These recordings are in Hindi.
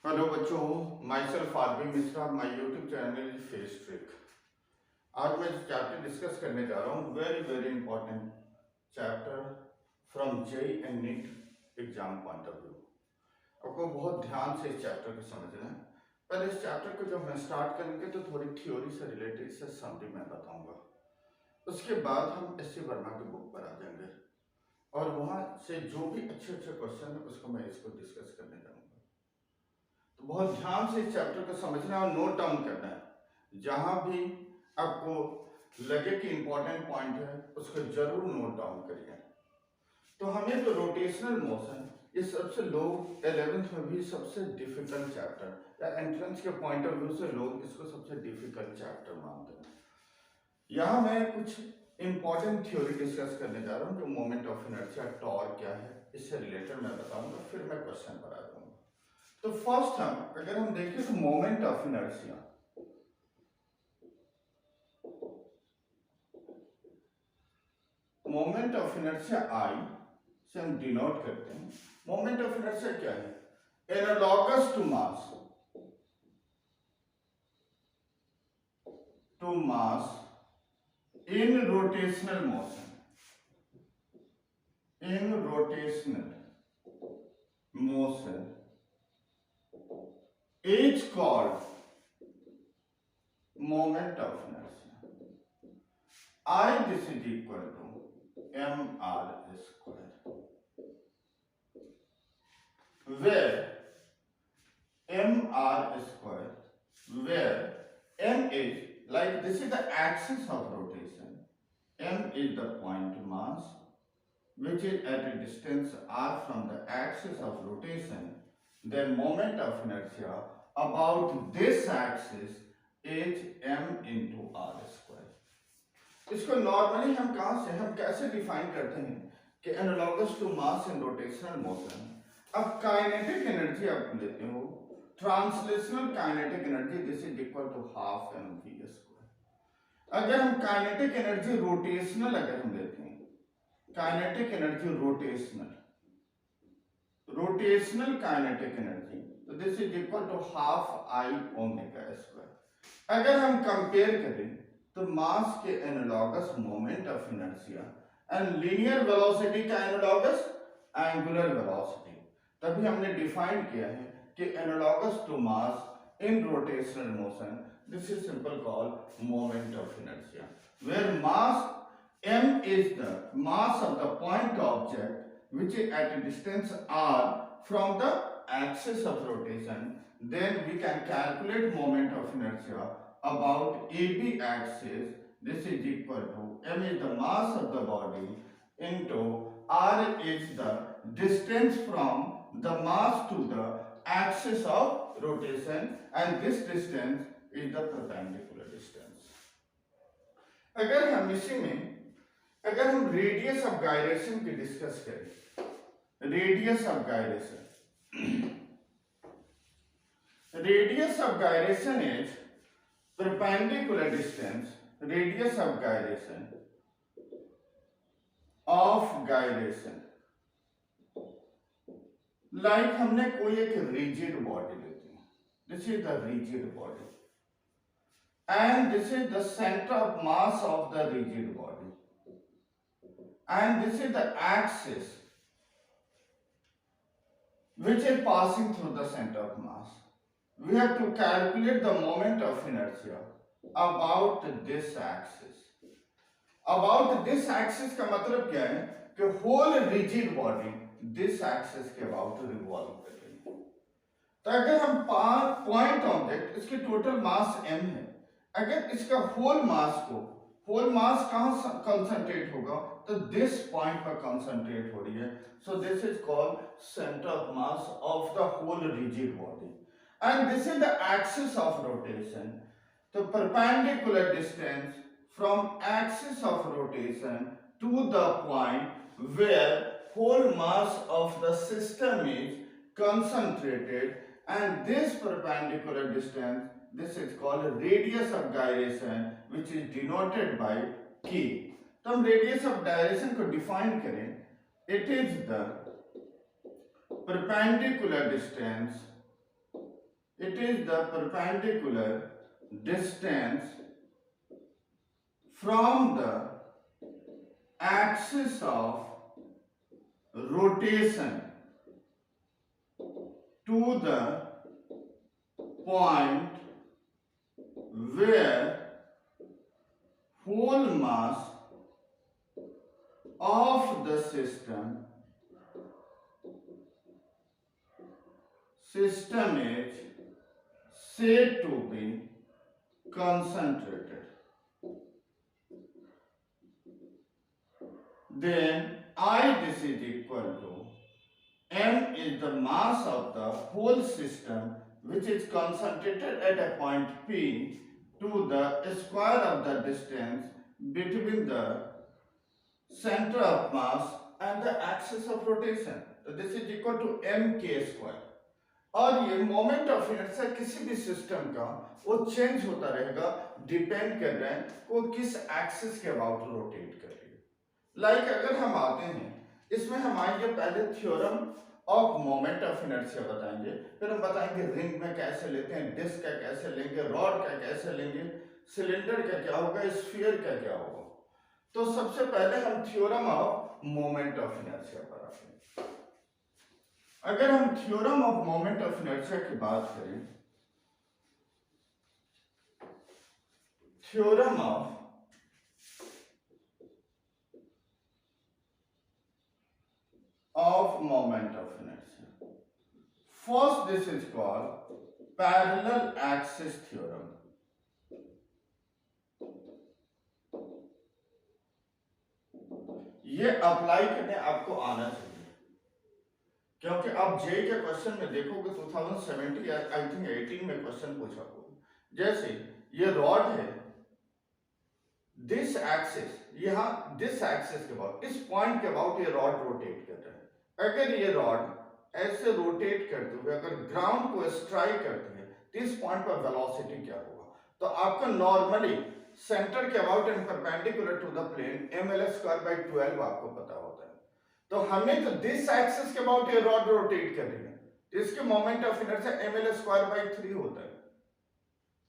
हेलो बच्चों, myself R B Mishra, my YouTube channel face trick. आज मैं चैप्टर डिस्कस करने जा रहा हूँ, very very important chapter from JEE and NEET exam point of view. आपको बहुत ध्यान से इस चैप्टर को समझना है। पहले इस चैप्टर को जब मैं स्टार्ट करेंगे तो थोड़ी थ्योरी से रिलेटेड से समरी मैं बताऊंगा। उसके बाद हम एस सी वर्मा की बुक पर आ जाएंगे और वहाँ से जो भी अच्छे अच्छे क्वेश्चन है उसको मैं इसको डिस्कस करने जाऊँगा। तो बहुत ध्यान से इस चैप्टर को समझना और नोट डाउन करना है। जहां भी आपको लगे कि इंपॉर्टेंट पॉइंट है उसको जरूर नोट डाउन करिए। तो हमें तो रोटेशनल मोशन ये सबसे लोग 11th में भी सबसे डिफिकल्ट चैप्टर या एंट्रेंस के पॉइंट ऑफ व्यू से लोग इसको सबसे डिफिकल्ट चैप्टर मानते हैं। यहाँ मैं कुछ इंपॉर्टेंट थ्योरी डिस्कस करने जा रहा हूँ, जो मोमेंट ऑफ इनर्शिया, टॉर्क क्या है, इससे रिलेटेड मैं बताऊंगा, फिर मैं क्वेश्चन पर आ जाऊंगा। तो फर्स्ट अगर हम देखें तो moment of inertia, moment of inertia आई से हम डिनोट करते हैं। मोमेंट ऑफ इनर्शिया क्या है? Analogous to mass in rotational motion, in rotational motion is called moment of inertia. I this is equal to mr square, where mr square, where m is, like this is the axis of rotation, m is the point mass which is at a distance r from the axis of rotation, then moment of inertia about this axis is m into r square. इसको नॉर्मली हम कहां से, हम कैसे डिफाइन करते हैं कि analogous to mass in rotational motion. अब काइनेटिक एनर्जी आप लेते हो, translational kinetic energy this is equal to half M we square. अगर हम काइनेटिक एनर्जी रोटेशनल अगर हम लेते हैं, kinetic energy rotational kinetic energy, तो this is equal to half I omega square. अगर हम कंपेयर करें तो मास के analogous moment of inertia and linear velocity का एनालॉगस एंगुलर वेलोसिटी, तभी हमने डिफाइन किया है कि analogous to mass in rotational motion, this is simple called moment of inertia, where mass m is the mass of the point object which is at a distance r from the axis of rotation. Then we can calculate moment of inertia about AB axis. This is equal to m is the mass of the body into r is the distance from the mass to the axis of rotation, and this distance is the perpendicular distance. अगर हम इसी में अगर हम रेडियस ऑफ गायरेशन की डिस्कस करें, radius of gyration, radius of gyration is perpendicular distance, radius of gyration like हमने कोई एक रिजिड बॉडी लेती है, this is the rigid body and this is the center of mass of the rigid body, and this is the axis which is passing through the center of mass. We have to calculate the moment of inertia about this axis. About this axis का मतलब क्या है कि whole rigid body this axis के about revolve कर रही है। तो अगर हम पॉइंट ऑब्जेक्ट, इसकी टोटल मास m है, अगर इसका होल मास कहां कंसंट्रेट होगा, तो दिस पॉइंट पर कंसंट्रेट हो रही है, so this is called centre of mass of the whole rigid body, and this is the axis of rotation. तो perpendicular distance from axis of rotation to the point where whole mass of the system is concentrated, and this perpendicular distance, this is called radius of gyration, which is denoted by k. तो हम radius of gyration को define करें, it is the perpendicular distance It is the perpendicular distance from the axis of rotation to the point where whole mass of the system is said to be concentrated. Then I this is equal to m is the mass of the whole system which is concentrated at a point P to the square of the distance between the center of mass and the axis of rotation. So this is equal to mk square. और ये मोमेंट ऑफ इनर्शिया किसी भी सिस्टम का वो चेंज होता रहेगा, डिपेंड कर रहा है वो किस एक्सिस के अबाउट रोटेट कर रही है. लाइक अगर हम आते हैं इसमें हम आएंगे पहले theorem of moment of inertia बताएंगे, फिर हम बताएंगे रिंग में कैसे लेते हैं, डिस्क का कैसे लेंगे, रॉड का कैसे लेंगे, सिलेंडर का क्या होगा, स्फीयर का क्या होगा. तो सबसे पहले हम theorem of moment of inertia पर आते हैं. अगर हम theorem of moment of inertia की बात करें, theorem of moment of inertia, first this is called parallel axis theorem. ये अप्लाई करने आपको आना चाहिए क्योंकि आप जे के क्वेश्चन में देखोगे 2017 या आई थिंक 18 में क्वेश्चन पूछा होगा. जैसे ये रॉड है, दिस एक्सिस, यहां दिस एक्सिस के अबाउट, इस पॉइंट के अबाउट ये रॉड रोटेट कर रहा है. अगर ये रॉड ऐसे रोटेट करते हुए अगर ग्राउंड को स्ट्राइक करती है तो इस पॉइंट पर वेलोसिटी क्या होगा. तो आपको नॉर्मली सेंटर के about and perpendicular to the plane ml²/12 आपको पता होता है. तो हमें तो दिस एक्सिस के अबाउट ये रॉड रोटेट कर रही है तो इसके मोमेंट ऑफ इनर्शिया ml²/3 होता है.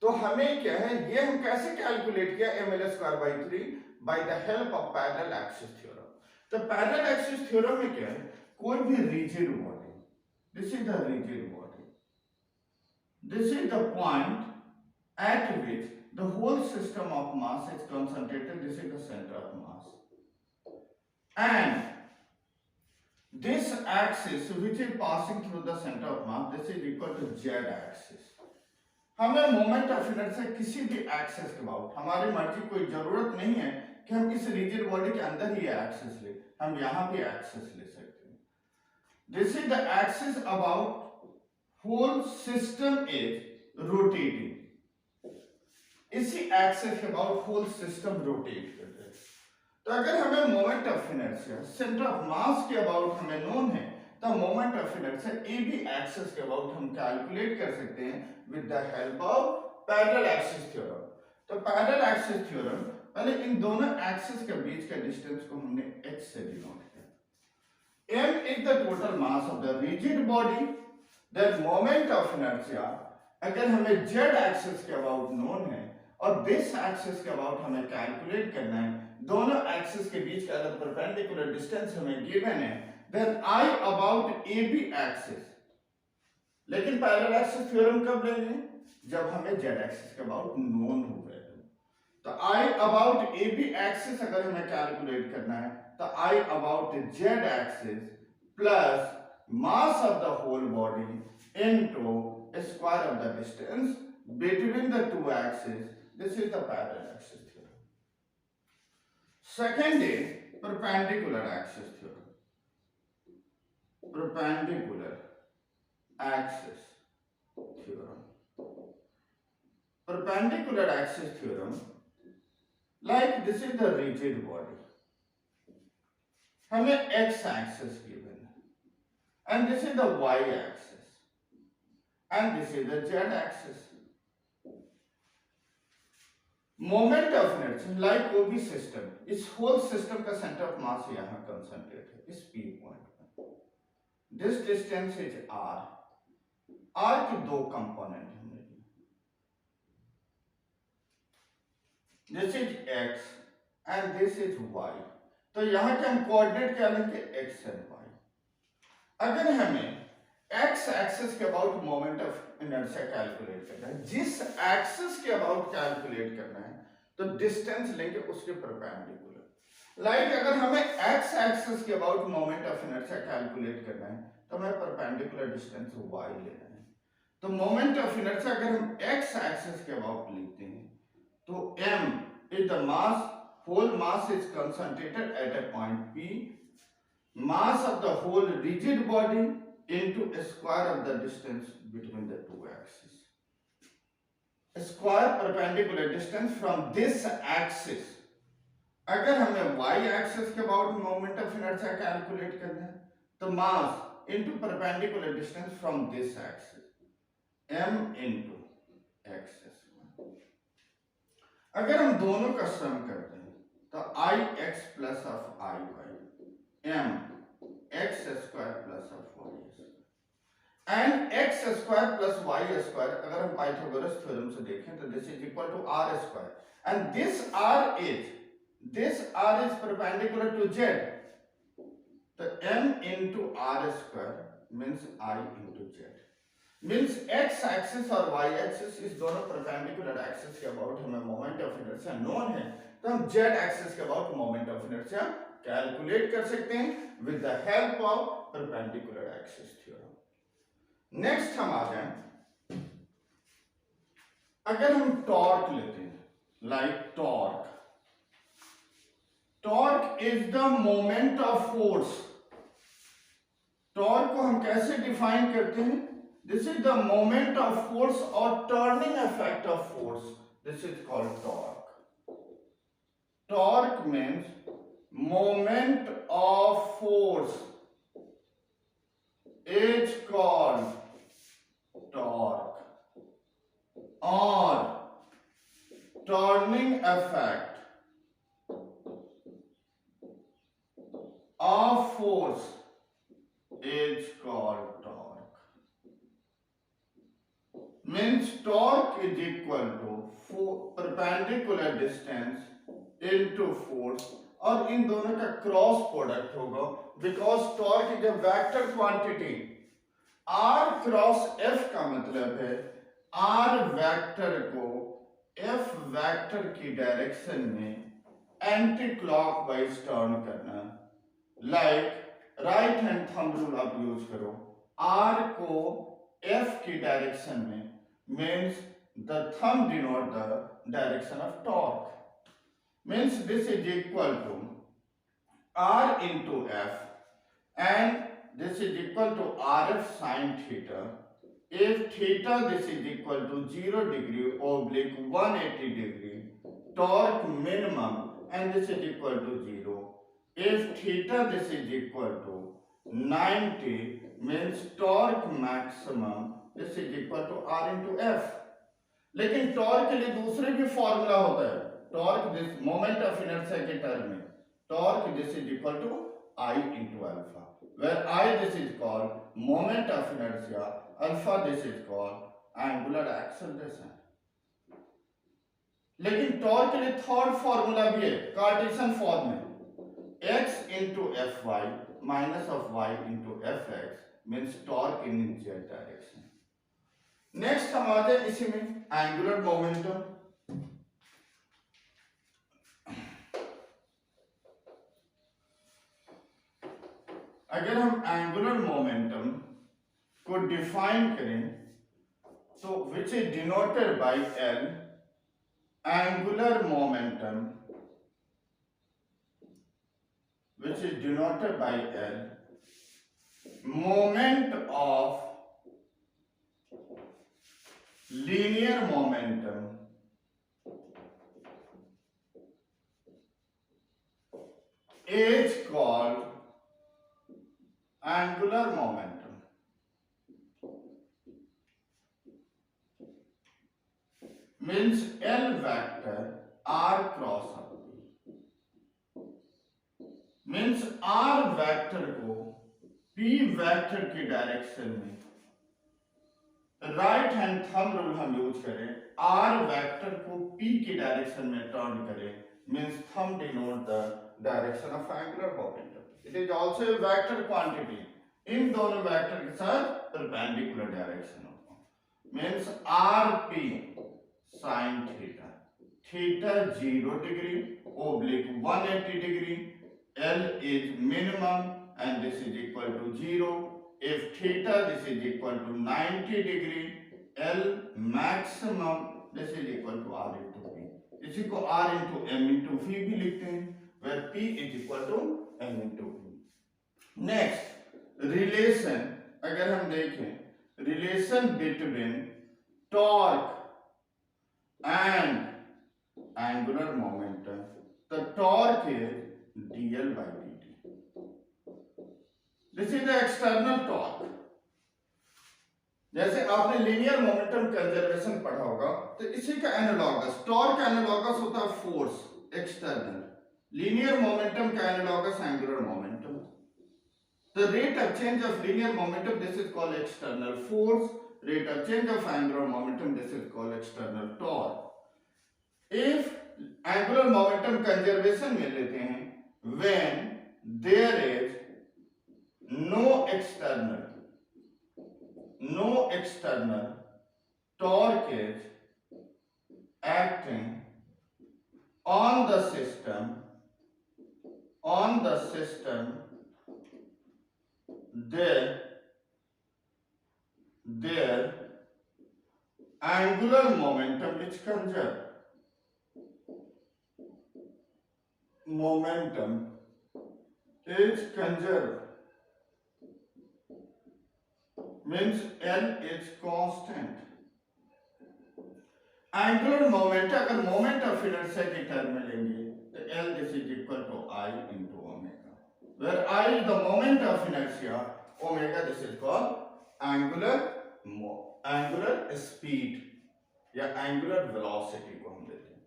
तो हमें क्या है, ये हम कैसे कैलकुलेट किया ml²/3 by the help of parallel axis theorem. तो पैरेलल एक्सिस थ्योरम में क्या है, कोई भी rigid body, this is the rigid body, this is the point eight which the whole system of mass is concentrated, this is the center of mass, and this axis which is passing through the center of mass, this is equal to z axis. हमें मोमेंट ऑफ इनर्शिया किसी भी एक्सिस के अबाउट, हमारी मर्जी, कोई जरूरत नहीं है कि हम इस रिजिड बॉडी के अंदर ही एक्सिस ले, हम यहां भी एक्सिस ले सकते हैं. This is the axis about whole system is rotating. इसी एक्सिस के अबाउट होल सिस्टम रोटेट करते हैं. तो अगर हमें moment of inertia centre of mass के अबाउट हमें नोन है तो moment of inertia A B axis के अबाउट हम कैलकुलेट कर सकते हैं with the help of parallel axis theorem. तो पैरेलल एक्सिस थ्योरम पहले इन दोनों एक्सिस के बीच का डिस्टेंस को हमने h से डिनोट किया. m is the total mass of the rigid body. That moment of inertia अगर हमें z एक्सिस के अबाउट नोन है और दिस एक्सिस के अबाउट हमें कैलकुलेट करना है, दोनों एक्सिस के बीच का अगर परपेंडिकुलर डिस्टेंस हमें गिवन है, then I about A B axis. लेकिन पैरेलल एक्सिस थ्योरम कब लेंगे, जब हमें z एक्सिस के अबाउट नोन हो गए. तो I about A B axis अगर हमें कैलकुलेट करना है तो I about z axis plus mass of the whole body into square of the distance between the two axes. This is the parallel axis theorem. Second is perpendicular axis theorem. Perpendicular axis theorem. Perpendicular axis theorem, like this is the rigid body. हमें x axis given and this is the y axis and this is the z axis. Moment of inertia like कोई भी सिस्टम, इस होल सिस्टम का सेंटर ऑफ मास यहां कंसंट्रेट है इस P पॉइंट पर. This distance is r. R की दो कंपोनेंट है मेरी, this is X and this is Y. तो यहां के हम कोऑर्डिनेट क्या लेंगे, एक्स एंड वाई। अगर हमें एक्स एक्सिस के about moment of inertia calculate करना है, जिस एक्सिस के अबाउट कैलकुलेट करना है, तो डिस्टेंस लेंगे उसके परपेंडिकुलर। लाइक अगर हमें एक्स एक्सिस के about moment of inertia calculate करना है, तो हमें परपेंडिकुलर डिस्टेंस वाई लेना है। तो मोमेंट ऑफ इनर्शिया अगर हम एक्स एक्सिस के अबाउट लिखते हैं, तो m is the mass, whole mass is concentrated at a point P, mass of the whole rigid body into a square of the distance between the two axes. A square perpendicular distance from this axis. अगर हमें y axis के about moment of inertia calculate करना है, तो mass into perpendicular distance from this axis, m into axis. अगर हम दोनों का सम करते हैं, तो I X plus of I Y M X square plus of Y square and X square plus Y square, अगर हम पाइथागोरस थ्योरम से देखें तो this is equal to are square and this R is perpendicular to Z. तो M into r square means I into z, means x axis और वाई एक्सिस इस दोनों परपेंडिकुलर एक्सिस के अबाउट हमें मोमेंट ऑफ इनर्शिया नोन है, तो हम जेड एक्सिस के about moment of inertia calculate कर सकते हैं with the help of perpendicular axis theorem. Next हम आ जाएं, अगर हम टॉर्क लेते हैं, like torque is the moment of force. Torque को हम कैसे डिफाइन करते हैं, this is the moment of force or turning effect of force, this is called torque. Torque means moment of force is called torque, or turning effect of force is called torque. Means torque is equal to perpendicular distance into force, और इन दोनों का क्रॉस प्रोडक्ट होगा, because torque is a vector quantity. R cross f का मतलब है आर वेक्टर को एफ वेक्टर की डायरेक्शन में एंटी क्लॉकवाइज टर्न करना। Like right hand thumb rule आप यूज करो, आर को एफ की डायरेक्शन में means the thumb denote the direction of torque, means this is equal to r into f and this is equal to rf sin theta. If theta this is equal to 0 degree oblique 180 degree, torque minimum and this is equal to 0. If theta this is equal to 90 means torque maximum this is equal to r into f. लेकिन टॉर्क के लिए दूसरे भी फॉर्मूला होता है, torque this moment of inertia के टर्म में, torque this is equal to I into alpha, where I this is called moment of inertia, alpha this is called angular acceleration. लेकिन टॉर्क के लिए थर्ड फॉर्मूला भी है कार्टेशियन फॉर्म में, x into fy minus of y into fx means torque in z direction. Next हम आते हैं इसी में एंगुलर मोमेंटम। अगर हम एंगुलर मोमेंटम को डिफाइन करें, तो which is denoted by L, angular momentum which is denoted by L, moment of linear momentum is called angular momentum. Means L vector r cross means R vector को पी वेक्टर की डायरेक्शन में राइट हैंड थंब रूल हम यूज करें, आर वेक्टर को पी की डायरेक्शन में टर्न करें, means thumb denote the direction of angular momentum. It is also a vector quantity, इन दोनों वेक्टर के साथ परपेंडिकुलर डायरेक्शन होगा, means R P sine theta, theta 0 degree oblique 180 degree, L is minimum and this is equal to 0. If theta this is equal to 90 degree, L maximum this is equal to R into P. इसी को R into M into V भी लिखते हैं, where P is equal to M into V. Next, relation अगर हम देखें, relation between torque and angular momentum, the torque is dl by dt. This is the external torque. जैसे आपने लीनियर मोमेंटम कंजर्वेशन पढ़ा होगा, तो इसी का एनालॉगस, टॉर्क एनालॉगस होता है फोर्स एक्सटर्नल, लीनियर मोमेंटम का analogous angular momentum. The rate of change of linear momentum, this is called external force. Rate of change of angular momentum, this is called external torque. If angular momentum conservation में लेते हैं, when there is no external torque is acting on the system, their angular momentum is conserved. Momentum is conserved, means L is constant. Angular momentum अगर moment of inertia की term में लेंगे तो L this is equal to I into omega, where I is the moment of inertia, omega this is called angular speed या angular velocity को हम लेते हैं.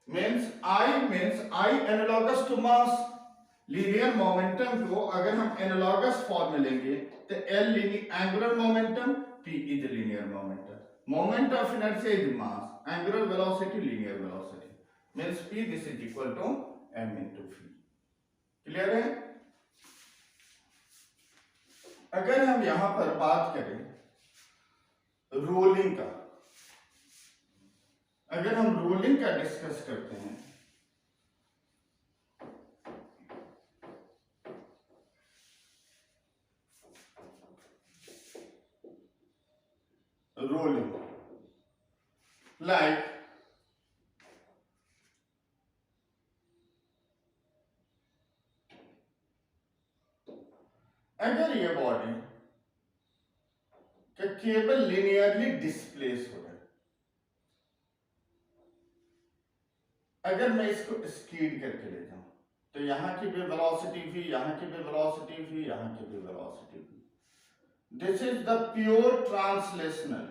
means I analogous to mass. Linear momentum को अगर हम एनालॉगस फॉर्म में लेंगे तो L angular momentum, P is linear momentum, moment of inertia is mass, angular velocity linear velocity, means P this is equal to m into v. Clear है? अगर हम यहां पर बात करें रोलिंग का, अगर हम रोलिंग का डिस्कस करते हैं, rolling, like अगर ये बॉडी के केवल लिनियरली डिस्प्लेस हो रहा है, अगर मैं इसको स्कीड करके ले जाऊं तो यहां की भी वेलोसिटी v, यहां की भी वेलोसिटी v, यहां की भी velocity v. This is the pure translational.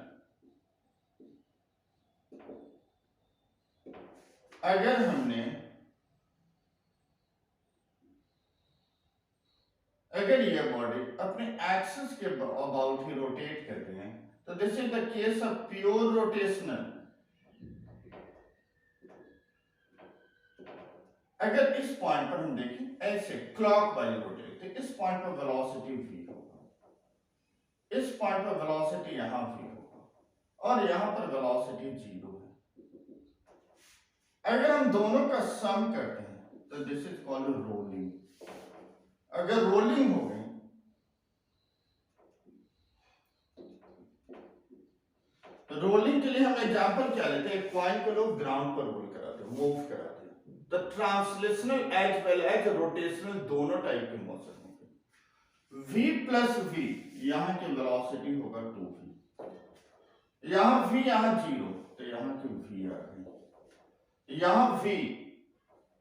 अगर हमने अगर ये बॉडी अपने एक्सिस के अबाउट ही रोटेट करते हैं तो this is the case of pure rotational. अगर इस पॉइंट पर हम देखें ऐसे क्लॉकवाइज रोटेट, तो इस पॉइंट पर वेलोसिटी v होगा, इस पॉइंट पर वेलोसिटी यहां v होगा और यहां पर वेलोसिटी 0 है. अगर हम दोनों का सम करते हैं तो दिस इज कॉल्ड रोलिंग. अगर रोलिंग हो गई तो रोलिंग के लिए हम एग्जांपल क्या लेते हैं, एक कॉइन को लोग ग्राउंड पर रोल कराते हैं, मूव कराते हैं. The translational as well as rotational दोनों टाइप के मोशन होंगे. v प्लस v, यहां की वेलोसिटी होगा 2v, यहां v यहां 0 तो यहां की v आ गई, यहां v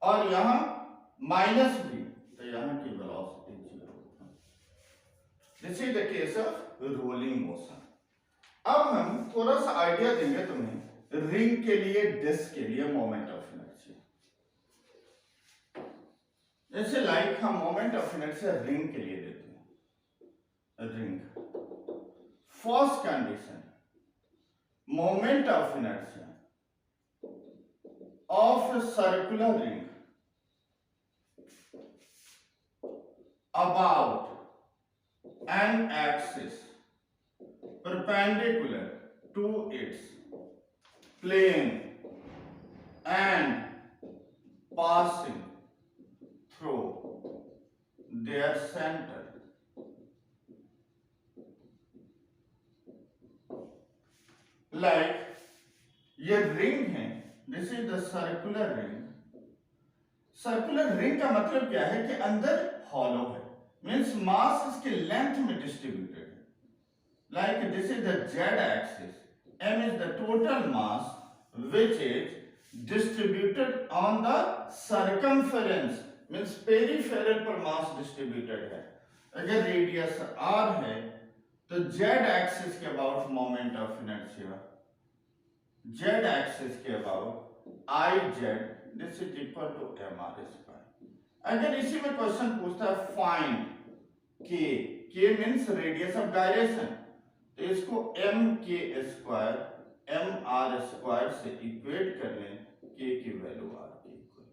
और यहां माइनस v तो यहां की velocity 0. This is the case of rolling motion. अब हम थोड़ा सा आइडिया देंगे तुम्हें रिंग के लिए, डिस्क के लिए मोमेंट ऑफ इनर्शिया. जैसे लाइक हम मोमेंट ऑफ इनर्शिया रिंग के लिए देते हैं. Ring first condition moment of inertia of a circular ring about an axis perpendicular to its plane and passing through their center. Like ये रिंग है, this is the circular ring. Circular ring का मतलब क्या है कि अंदर हॉलो है, मीन्स मास इसके लेंथ में डिस्ट्रीब्यूटेड है. Like this is the z axis, m is the total mass which is distributed on the circumference, means peripheral पर mass distributed है. अगर रेडियस r है तो z axis के about moment of inertia, z axis के about iz, this is equal to mr square. अगर इसी में क्वेश्चन पूछता है find k means radius of direction, तो इसको m k square m r square से इक्वेट कर लें, k की वैल्यू r के इक्वल.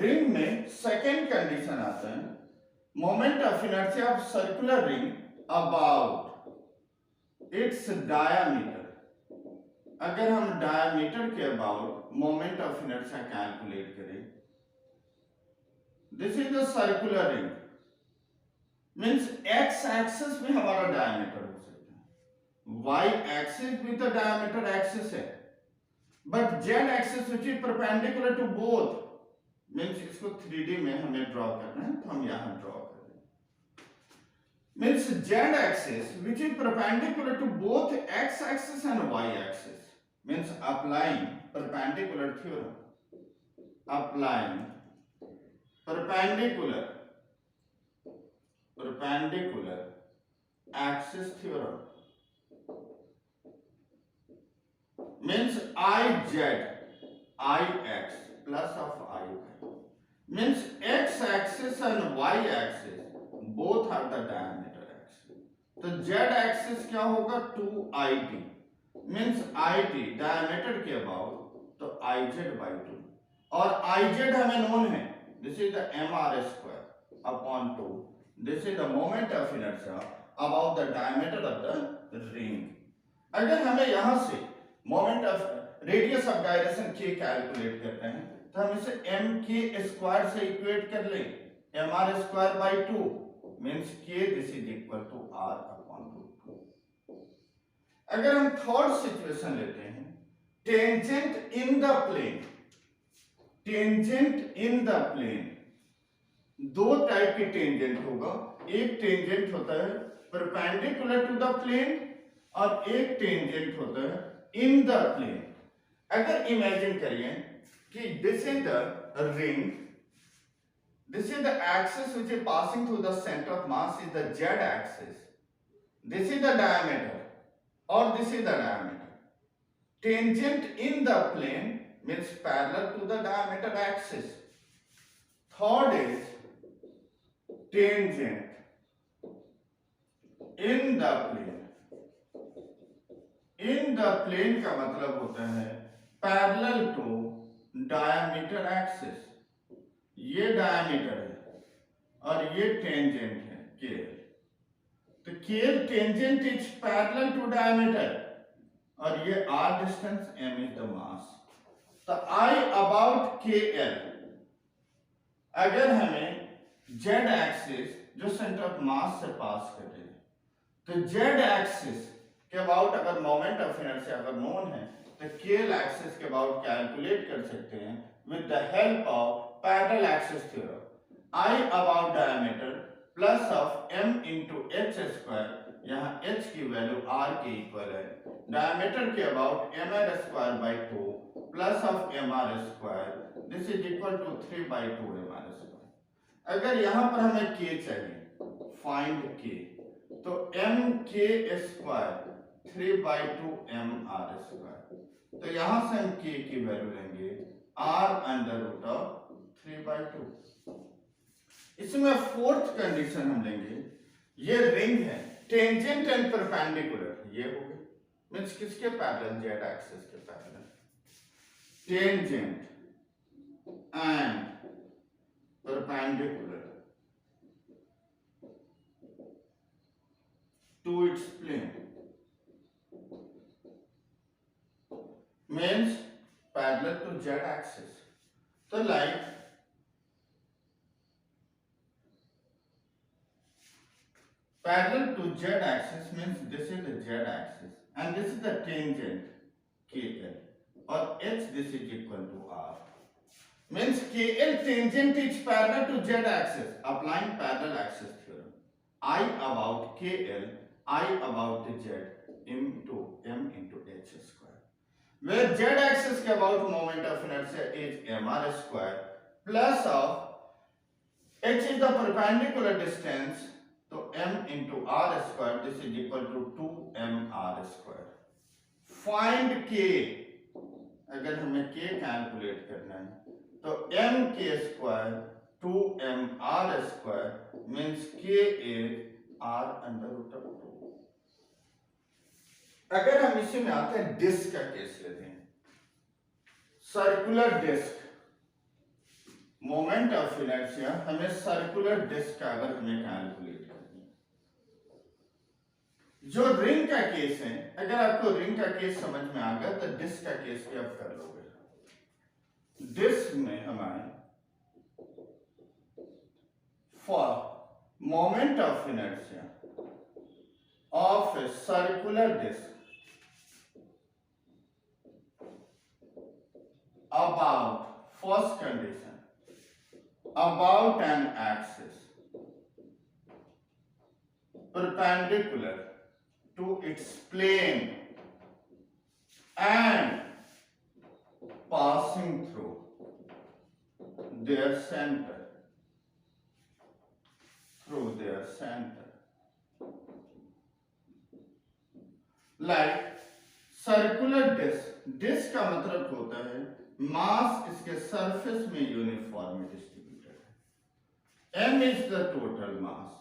रिंग में सेकेंड कंडीशन आता है moment of inertia of circular ring about its diameter. अगर हम डायामीटर के about moment of inertia calculate करें, this is the circular ring, means x axis में हमारा डायमीटर हो सकता है, वाई एक्सिस भी तो डायमीटर एक्सिस है, but z axis which is perpendicular to both, means इसको 3D में हमें ड्रॉ करना है, तो हम यहां ड्रॉ कर रहे हैं. Means z axis which is perpendicular to both x axis and y axis, means applying perpendicular theorem, applying perpendicular axis theorem, means iz ix plus of iy, means x axis and y axis both are the diameter axis. तो z axis क्या होगा 2it, means it diameter के अबाउट तो iz by 2, और iz हमें नोन है, this is the mr square upon 2. This is the moment of inertia about the diameter of the ring. अगर हमें यहां से moment of radius of direction k calculate करते हैं, तो हम इसे m k स्क्वायर से इक्वेट कर लें, mr square by 2 means k this is equal to r upon root 2. अगर हम थर्ड सिचुएशन लेते हैं, tangent in the plane. Tangent in the plane, दो टाइप के टेंजेंट होगा. एक टेंजेंट होता है परपेंडिकुलर टू द प्लेन और एक टेंजेंट होता है इन द प्लेन. अगर इमेजिन करिए कि this is the ring, this is the axis which is passing through the centre of mass is the z axis, this is the diameter और this is the diameter. Tangent in the plane means parallel to the diameter axis. Third is tangent in the plane. In the plane का मतलब होता है parallel to diameter axis. ये diameter है और ये tangent है KL. तो KL tangent is parallel to diameter और ये r distance, m is the mass. तो I about KL, अगर हमें z एक्सिस जो सेंटर ऑफ मास से पास कर रहे हैं, तो z एक्सिस के अबाउट अगर मोमेंट ऑफ इनर्शिया अगर नोन है, तो KL एक्सिस के अबाउट कैलकुलेट कर सकते हैं with the help of parallel axis theorem. I about diameter plus of m into h square, यहाँ h की वैल्यू r के इक्वल है, डायमीटर के about mr square by 2 plus of mr square, this is equal to 3 by 2 mr square. अगर यहां पर हमें k चाहिए, फाइंड k, तो mk square 3 by 2 mr square. तो यहां से हम k की वैल्यू लेंगे r under root of 3 by 2. इसमें फोर्थ कंडीशन हम लेंगे, ये रिंग है टेंजेंट एंड परपेंडिकुलर, ये हो गए. मीन्स किसके पैरेलल, जेड एक्सिस के parallel, tangent and perpendicular to its plane, means parallel to z axis. तो like parallel to z axis means this is the z axis and this is the tangent KL or h this is equal to r. Means KL tangent is parallel to z axis. Applying parallel axis theorem. I about KL, I about the z into m into h square. Where z axis के about moment of inertia is mr square plus of h is the perpendicular distance. तो m into r square this is equal to 2mr square. Find k. अगर हमें k कैलकुलेट करना है तो m k square 2mr square means k is r under root of 2. अगर हम इसी में आते हैं डिस्क का केस लेते हैं, circular disc, moment of inertia हमें सर्कुलर डिस्क का अगर हमें कैलकुलेट करनी है, जो रिंग का केस है, अगर आपको रिंग का केस समझ में आ गया तो डिस्क का केस भी आप कर लोगे. डिस्क में हमारे for moment of inertia of a circular disc about first condition about an axis perpendicular to its plane and passing through their center like circular disc का मतलब होता है मास इसके सरफेस में यूनिफॉर्मली डिस्ट्रीब्यूटेड है. m is the total mass,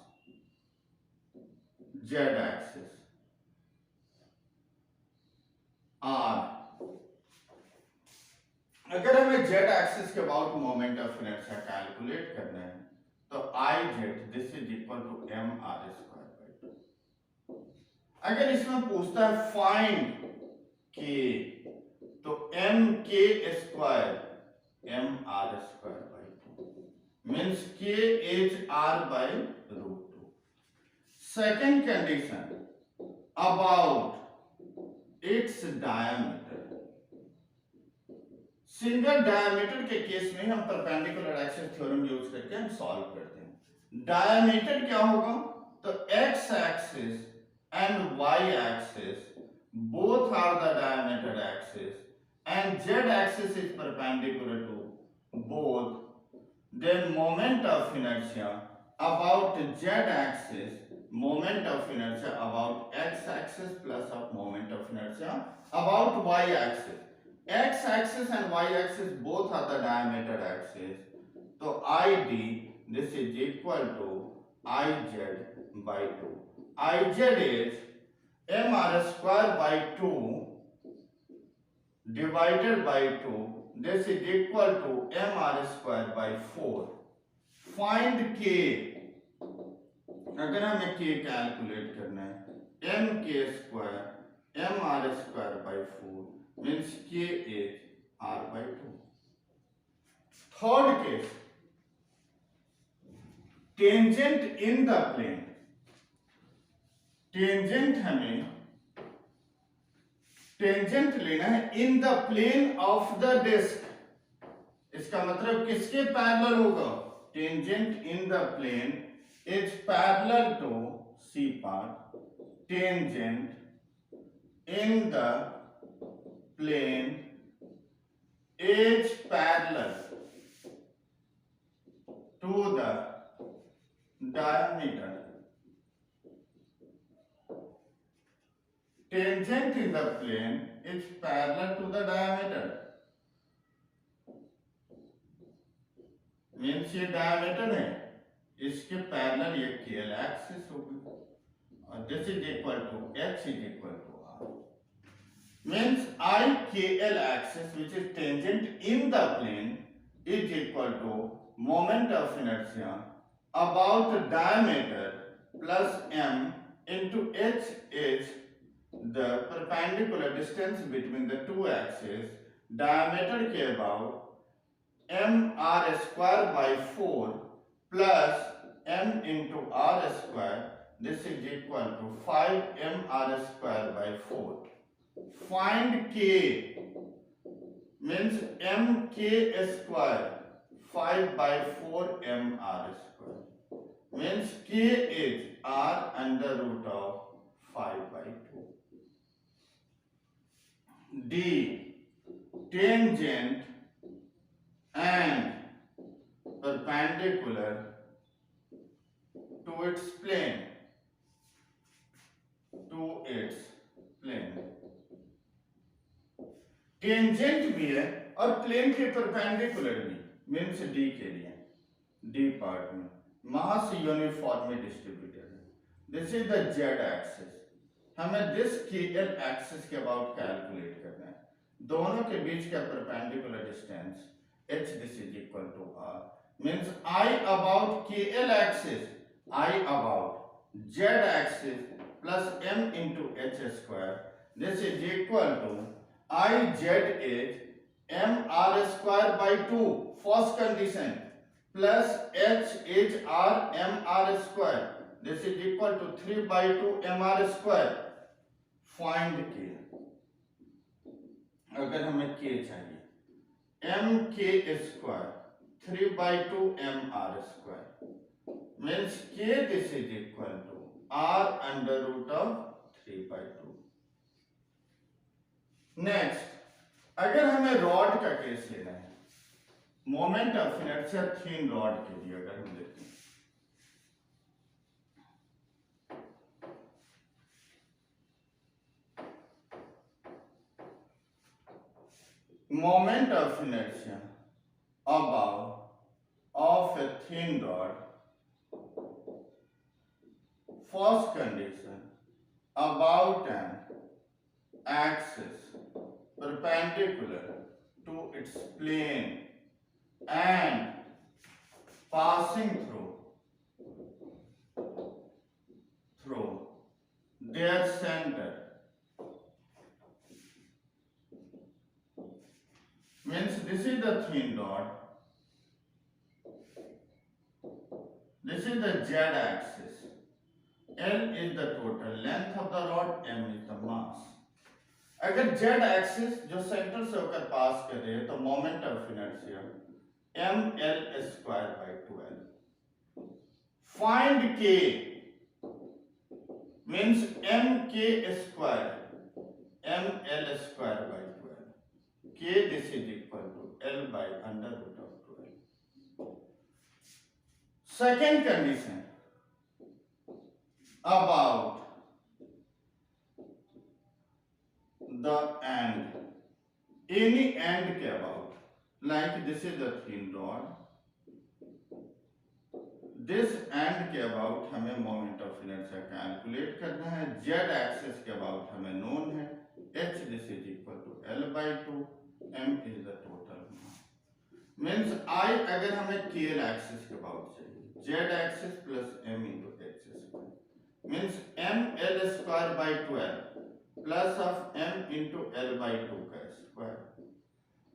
z axis, r. अगर हमें z एक्सिस के about moment of inertia calculate करना है तो iz this is equal to mr square by 2. अगर इसमें पूछता है फाइंड k तो m k square m r square by 2 means k is r by root 2. Second condition about its diameter. Single diameter के केस में हम परपेंडिकुलर एक्सिस थ्योरम यूज करके हम सॉल्व करते हैं. डायमीटर क्या होगा तो x axis and y axis both are the diameter axis and z axis is perpendicular to both, then moment of inertia about z axis, moment of inertia about x axis plus of moment of inertia about y axis. X axis and y axis both are the diameter axis, so id this is equal to iz by 2. iz is mr square by 2 divided by 2, this is equal to mr square by 4. Find k. अगर हमें k कैलकुलेट करना है mk square mr square by 4 means k is r by 2. Third case, tangent in the plane. Tangent लेना है in the plane of the disc. इसका मतलब किसके पैरेलल होगा? Tangent in the plane is parallel to C part. Tangent in the plane is parallel to the diameter. Tangent in the plane is parallel to the diameter. Means ये डायमीटर है, इसके पैरेलल ये KL एक्सिस होगी और this is equal to h is equal to r. means IKL axis, which is tangent in the plane, is equal to moment of inertia about diameter plus m into h is the perpendicular distance between the two axes, diameter के about m r square by 4 plus m into r square, this is equal to 5 m r square by 4. Find k, means mk square 5 by 4 m r square, means k is r under root of 5 by 2. D, tangent and perpendicular to its plane, tangent भी है और प्लेन के परपेंडिकुलर भी, मीन्स डी के लिए, डी पार्ट में मास यूनिफॉर्मली डिस्ट्रीब्यूटेड है। This is the Z axis, हमें दिस के एल एक्सिस के अबाउट कैलकुलेट करना है, दोनों के बीच का perpendicular distance h, this is equal to r, means I about KL axis, I about Z axis plus m into h square, this is equal to I Z is m r square by 2, first condition, plus h is r m r square, this is equal to 3 by 2 m r square. Find k, अगर हमें k चाहिए, m k square 3 by 2 m r square, means k this is equal to r under root of 3 by 2. Next, अगर हमें रॉड का केस लेना है, moment of inertia thin rod के लिए अगर हम लेते हैं, moment of inertia above of a thin rod, first condition, about an axis perpendicular to its plane and passing through their center, means this is the thin rod, this is the z axis, L is the total length of the rod, m is the mass. अगर z एक्सिस जो सेंटर से होकर पास कर रही है तो moment of inertia ml square by 12. Find k, means mk square ml square by 12, k this is equal to l by under root of 12. Second condition, about the end, any end के about, like this is the thin rod, this end के about हमें मोमेंट ऑफ इनर्शिया कैलकुलेट करना है, z एक्सिस के about हमें नोन है, h this is equal to l by 2, m is the total mass, means I अगर हमें kl एक्सिस के about चाहिए, z axis plus m into h square, means m l square by 12 plus of m into l by 2 का square,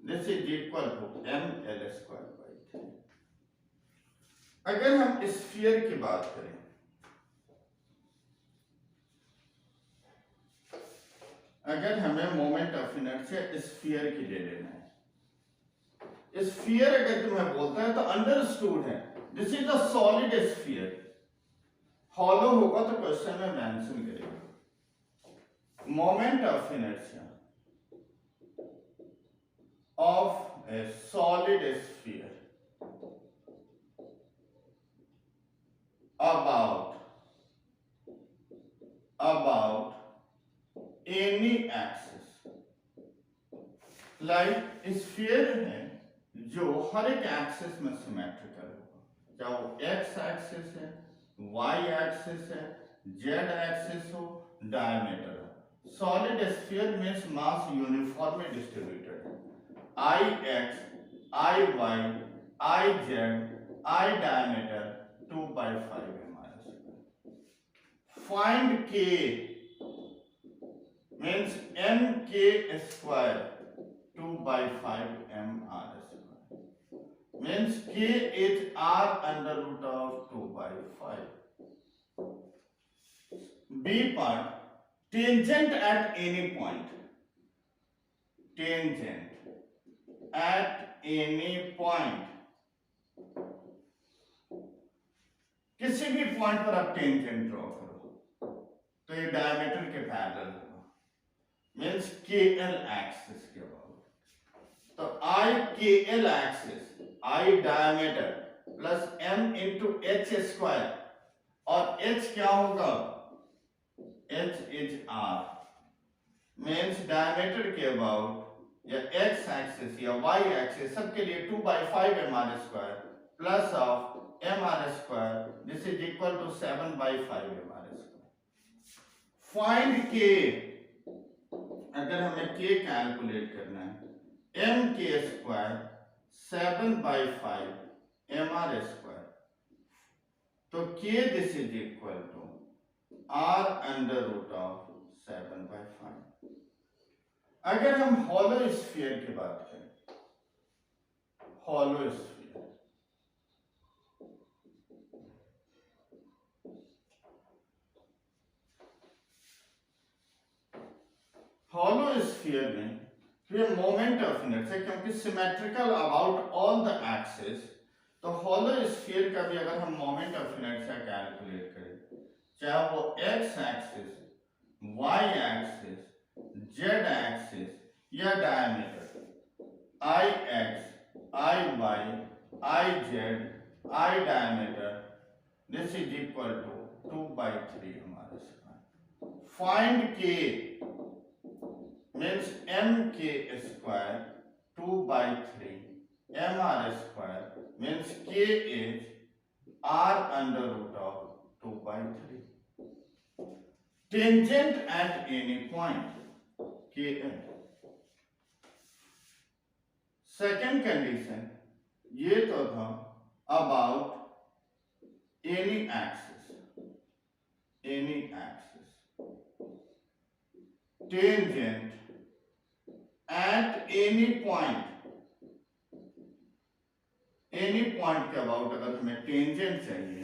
this is equal to m l square by 3. अगर हम स्फीयर की बात करें, अगर हमें मोमेंट ऑफ इनर्शिया स्फीयर के लिए लेना है, स्फीयर अगर तुम्हें बोलता है तो अंडरस्टूड है, this is a solid sphere, hollow होगा तो क्वेश्चन में मेंशन करेगा. Moment of inertia of a solid sphere about any axis, like sphere है जो हर एक एक्सिस में सिमेट्रिकल होगा, चाहे वो x एक्सिस है, y एक्सिस है, z एक्सिस हो, डायमीटर हो, solid sphere means mass uniformly distributed. Ix, Iy, Iz, I diameter 2 by 5 mm. Find K means mk square 2 by 5 mr square. Means K is r under root of 2 by 5. B part, tangent at any point. Tangent at any point. किसी भी पॉइंट पर आप टेंजेंट ड्रॉ करो तो ये डायमीटर के पैरेलल होगा, मींस KL एक्सिस के अबाउट। तो I KL axis, I diameter plus m इंटू h स्क्वायर, और h क्या होगा, h is r, means diameter के अबाउट या x एक्सिस या y एक्सिस सबके लिए 2 by 5 mr स्क्वायर plus of mr square, this is equal to 7 by 5 mr square. Find k, अगर हमें k कैलकुलेट करना है, mk square 7 by 5 mr square, तो k this is equal to r under root of 7 by 5. अगर हम हॉलो स्फीयर की बात करें, हॉलो स्फीयर, हॉलो स्फीयर में फिर मोमेंट ऑफ इनर्शिया, क्योंकि symmetrical about all the axis, तो हॉलो स्फीयर का भी अगर हम मोमेंट ऑफ इनर्शिया कैलकुलेट करें, चाहे वो X axis, Y axis, Z axis या diameter, I X, I Y, I Z, I diameter, this is equal to 2 by 3 हमारे square. Find K means mk square 2 by 3 mr square, means k is r under root of 2 by 3. Tangent at any point, kn. Second condition, ये तो था about any axis, any axis. Tangent at any point के अबाउट अगर हमें टेंजेंट चाहिए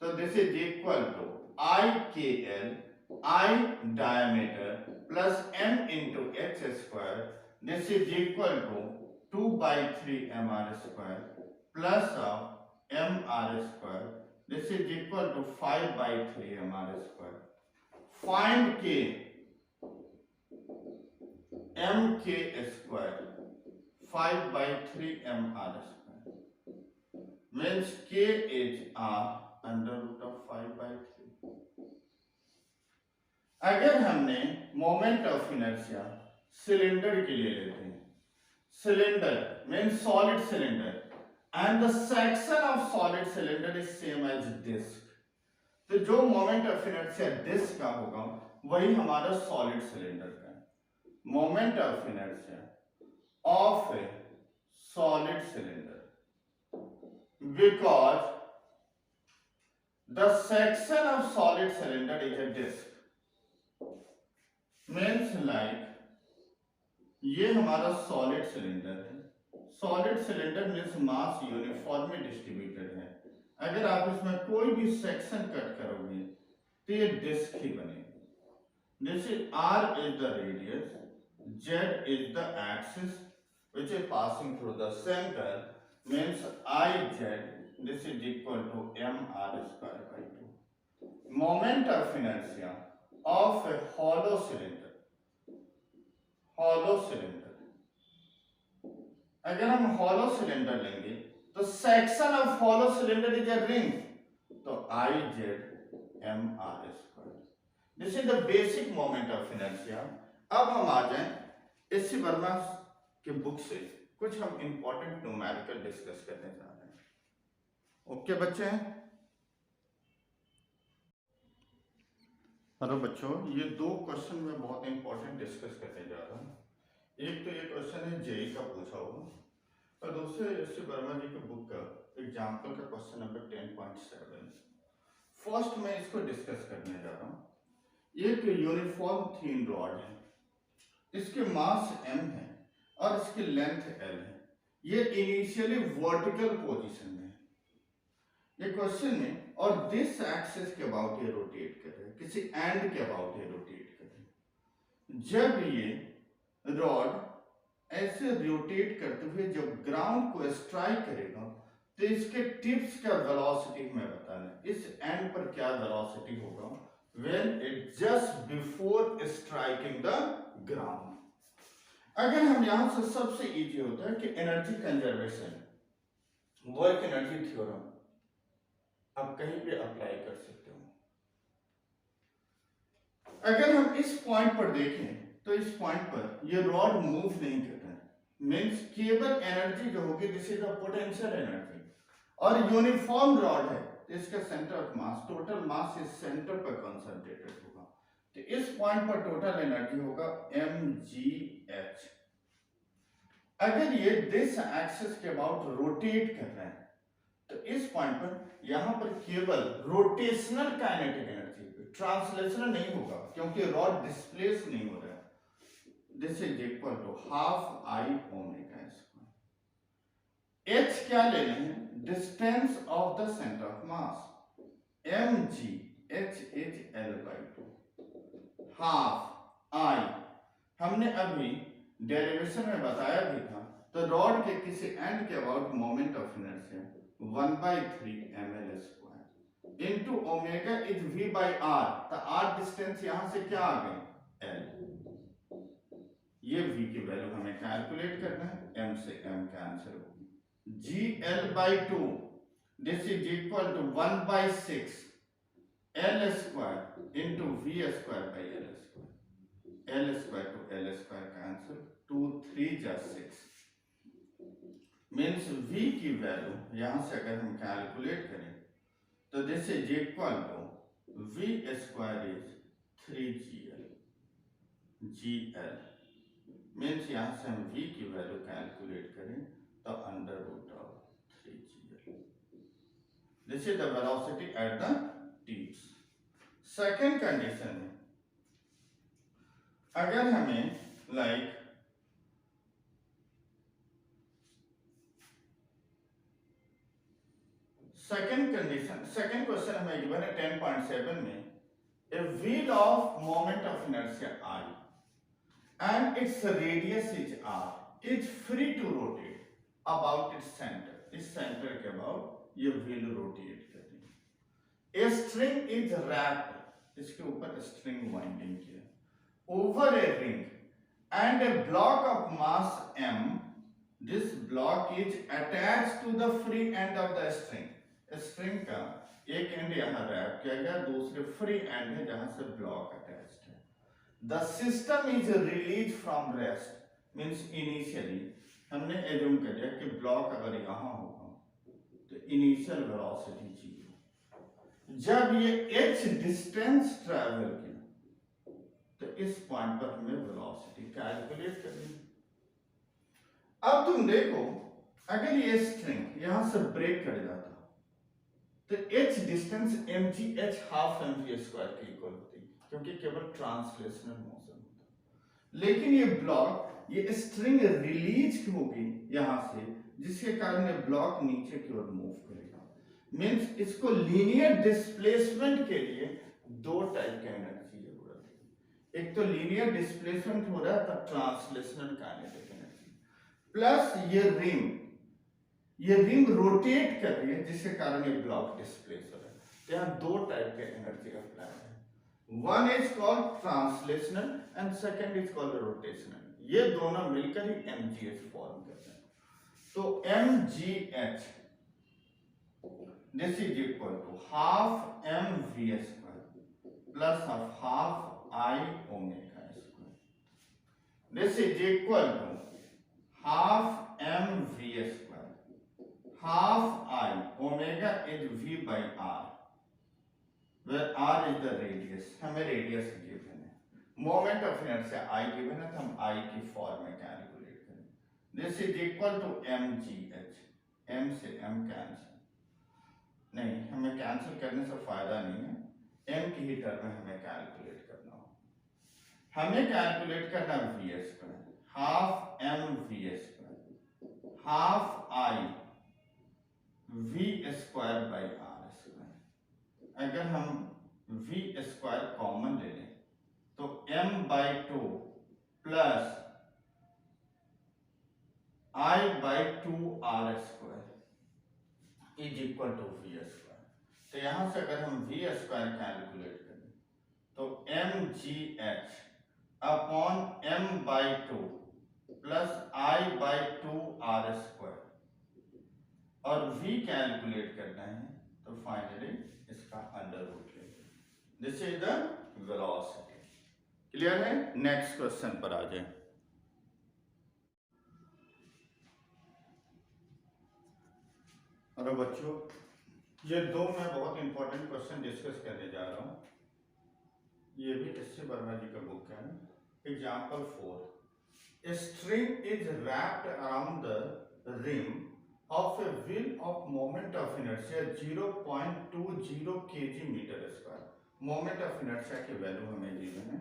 तो this is equal to I k l, I diameter plus m इंटू h square, this is equal to 2 by 3 mr स्क्वायर plus of mr square, this is equal to 5 by 3 mr square. Find k, mk square 5 by 3 mr square, means k is r under root of 5 by 3. अगर हमने मोमेंट ऑफ इनर्शिया सिलेंडर के लिए लेते हैं, cylinder means solid cylinder, and the section of solid cylinder is same as disc, तो जो मोमेंट ऑफ इनर्शिया डिस्क का होगा वही हमारा सॉलिड सिलेंडर का है. Moment of inertia of a solid cylinder, because the section of solid cylinder is a disc, means like ये हमारा solid cylinder है, solid cylinder means mass uniformly distributed है. अगर आप इसमें कोई भी section कट करोगे तो ये disc ही बनेगी. This is R is the radius, Z is the axis which is passing through the center, means Iz, this is equal to mr square by 2. Moment of inertia of a hollow cylinder, hollow cylinder, अगर हम hollow cylinder लेंगे तो section of hollow cylinder is a ring, तो Iz mr square. This is the basic moment of inertia. अब हम आ जाएं एससी वर्मा के बुक से कुछ हम इंपॉर्टेंट न्यूमेरिकल डिस्कस करने जा रहे हैं. ओके बच्चे, हेलो बच्चों, ये दो क्वेश्चन मैं बहुत इंपॉर्टेंट डिस्कस करने जा रहा हूँ। एक तो ये क्वेश्चन है जेई का पूछा हुआ और दूसरे एस वर्मा जी की बुक का एग्जाम्पल का क्वेश्चन नंबर 10.7। फर्स्ट मैं इसको डिस्कस करने जा रहा हूँ। एक यूनिफॉर्म थीन रॉड है, इसके मास m है और इसकी लेंथ l है। ये इनिशियली वर्टिकल पोजीशन में है ये क्वेश्चन में, और दिस एक्सिस के अबाउट ये रोटेट कर रहे हैं, किसी एंड के अबाउट ये रोटेट कर रहे हैं। जब ये रॉड ऐसे रोटेट करते हुए जब ग्राउंड को स्ट्राइक करेगा तो इसके टिप्स का वेलोसिटी हमें बताना है। इस एंड पर क्या वेलोसिटी होगा when it just before striking the ground. अगर हम यहां से, सबसे इजी होता है कि energy conservation, work energy theorem आप कहीं पे अप्लाई कर सकते हो। अगर हम इस पॉइंट पर देखें तो इस पॉइंट पर ये रॉड मूव नहीं कर रहा है, मींस केवल एनर्जी जो होगी this is the potential energy, और यूनिफॉर्म रॉड है तो इसका centre of mass, total mass इस सेंटर पर कंसंट्रेटेड होगा। तो इस पॉइंट पर टोटल एनर्जी होगा mgh। अगर ये दिस एक्सिस के अबाउट रोटेट कर रहे हैं तो इस पॉइंट पर यहां पर केवल रोटेशनल काइनेटिक एनर्जी, ट्रांसलेशनल नहीं होगा क्योंकि रॉड डिस्प्लेस नहीं हो रहा है। This is equal to half I omega square. H क्या लेना है, distance of the centre of mass, m g h is l by two, half I हमने अभी डेरिवेशन में बताया भी था। तो रॉड के किसी एंड के about moment of inertia 1/3 ml square into omega is v by r. तो आर डिस्टेंस यहां से क्या आ गई l, ये v की वैल्यू हमें कैलकुलेट करना है, m से m कैंसिल होगी, gl by 2 this is equal to 1/6 l square into v square by l square, l square to l square cancel, 2 3 जा 6 मीन्स v की वैल्यू यहां से अगर हम कैलकुलेट करें तो this is equal to v square is 3gl, gl means यहां से हम v की वैल्यू कैलकुलेट करें तो under root of 3gl। This is the velocity at the tips. Second condition में अगर हमें like second condition, second question हमें गिवन है 10.7 में, a wheel of moment of inertia I and its radius is r is free to rotate about its center, इस सेंटर के अबाउट ये व्हील रोटेट कर रही है। A string is wrapped, इसके ऊपर स्ट्रिंग वाइंडिंग किया, over a ring and a block of mass m, this block is attached to the free end of the string। String का एक एंड यहां रैप किया गया, दूसरे फ्री एंड है जहां से ब्लॉक अटैच्ड है। The system is release from rest, means initially हमने एज्यूम कर लिया कि ब्लॉक अगर यहां होगा तो इनिशियल वेलोसिटी 0। जब ये h डिस्टेंस ट्रैवल किया तो इस पॉइंट पर हमें वेलोसिटी कैलकुलेट करनी है। अब तुम देखो, अगर ये स्ट्रिंग यहां से ब्रेक कर जाता तो h distance mgh half mv square के इक्वल होती, क्योंकि केवल ट्रांसलेशनल मोशन होता। लेकिन ये ब्लॉक, ये स्ट्रिंग रिलीज होगी यहां से, जिसके कारण ये ब्लॉक नीचे की ओर मूव करेगा। मींस इसको लीनियर डिस्प्लेसमेंट के लिए दो टाइप की एनर्जी जरूरत है। एक तो लीनियर डिस्प्लेसमेंट हो रहा है तब ट्रांसलेशनल काइनेटिक एनर्जी, प्लस ये रिंग रोटेट कर रही है जिसके कारण ये ब्लॉक डिस्प्लेस हो रहा है। यहां दो टाइप के एनर्जी अप्लाई है, one is called translational and second is called rotational. ये दोनों मिलकर ही mgh फॉर्म करते हैं। तो mgh this is equal to half mv square plus of half I omega square. This is equal to half mv square half I omega is v by r, where r is the radius, हमें रेडियस गिवन है, moment of inertia I given है, तो हम आई की फॉर्म में कैलकुलेट करें। This is equal to m g h, m से एम कैंसिल, नहीं हमें कैंसिल करने से फायदा नहीं है, एम की ही टर्म में हमें कैलकुलेट करना हो, हमें कैलकुलेट करना v square, half M we square, half I v square by r square. अगर हम वी स्क्वायर कॉमन ले लें तो m by two plus I by two are square is equal to v square. तो यहां से अगर हम वी स्क्वायर कैलकुलेट करें तो M g h upon m by two plus I by two are square, और v कैलकुलेट करना है तो फाइनली इसका अंडर रूट लेंगे। This is the velocity. Clear है? नेक्स्ट क्वेश्चन पर आ जाए। और बच्चों ये दो मैं बहुत इंपॉर्टेंट क्वेश्चन डिस्कस करने जा रहा हूँ, ये भी इससे वर्मा जी का बुक है। Example 4, a string is wrapped around the rim of a wheel of moment of inertia 0.20 kg meter square। moment of inertia की वैल्यू हमें गिवन है,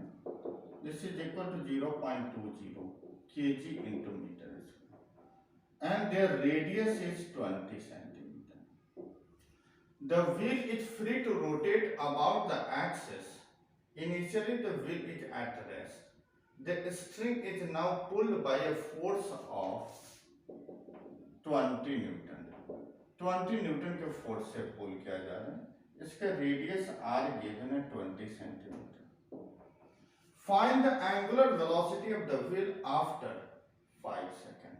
this is equal to 0.20 kg into meter square and their radius is 20 centimeter। the wheel is free to rotate about the axis, initially the wheel is at rest, the string is now pulled by a force of 20 Newton, 20 Newton के फोर्स से पुल किया जा रहा है। इसका रेडियस r गिवन है 20 centimetre. Find the angular velocity of the wheel after 5 second.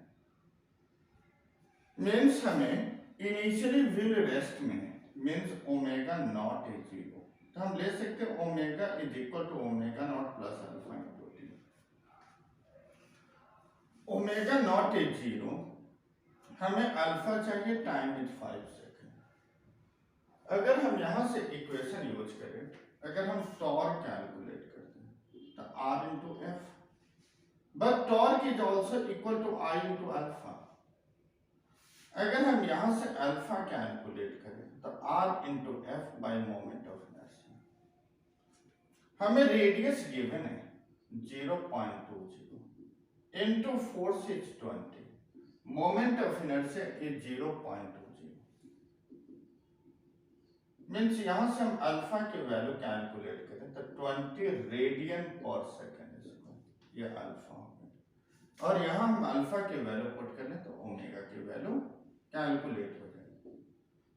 Means हमें इनिशियली व्हील रेस्ट में है, मींस ओमेगा नॉट इज 0, तो हम ले सकते हैं omega is equal to omega nought plus alpha into t. Omega nought is 0, हमें अल्फा चाहिए, टाइम इज 5 सेकंड। अगर हम यहां से इक्वेशन यूज करें, अगर हम टॉर्क कैलकुलेट करते हैं तो r into f, but torque is also equal to I into alpha. अगर हम यहां से अल्फा कैलकुलेट करें तो r into f by moment of inertia. हमें रेडियस गिवन है 0.20 into force is 20, moment of inertia is 0.20, means यहां से हम अल्फा की वैल्यू कैलकुलेट करें तो 20 रेडियन पर सेकंड स्क्वायर, ये अल्फा हो गया, और यहां हम अल्फा की वैल्यू पुट करें तो ओमेगा की वैल्यू कैलकुलेट हो जाएगी।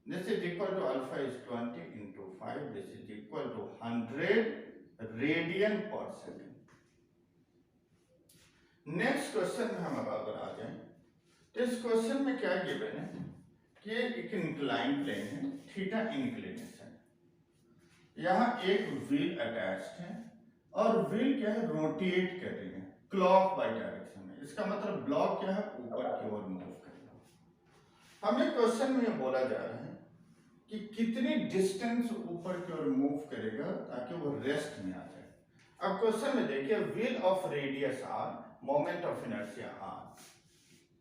This is equal to alpha is 20 into 5, this is equal to 100 radian per second. Next question में हम अगर आ जाए तो इस क्वेश्चन में क्या गिवन है कि एक इंक्लाइन प्लेन है, थीटा इंक्लिनेशन, यहाँ एक व्हील अटैच्ड है और व्हील क्या है, रोटेट कर रही है क्लॉक वाइज डायरेक्शन में। इसका मतलब ब्लॉक क्या है, ऊपर की ओर मूव करेगा। हमें क्वेश्चन में बोला जा रहा है कि कितनी डिस्टेंस ऊपर की ओर मूव करेगा ताकि वो रेस्ट में आ जाए। अब क्वेश्चन में देखिए, wheel of radius R, moment of inertia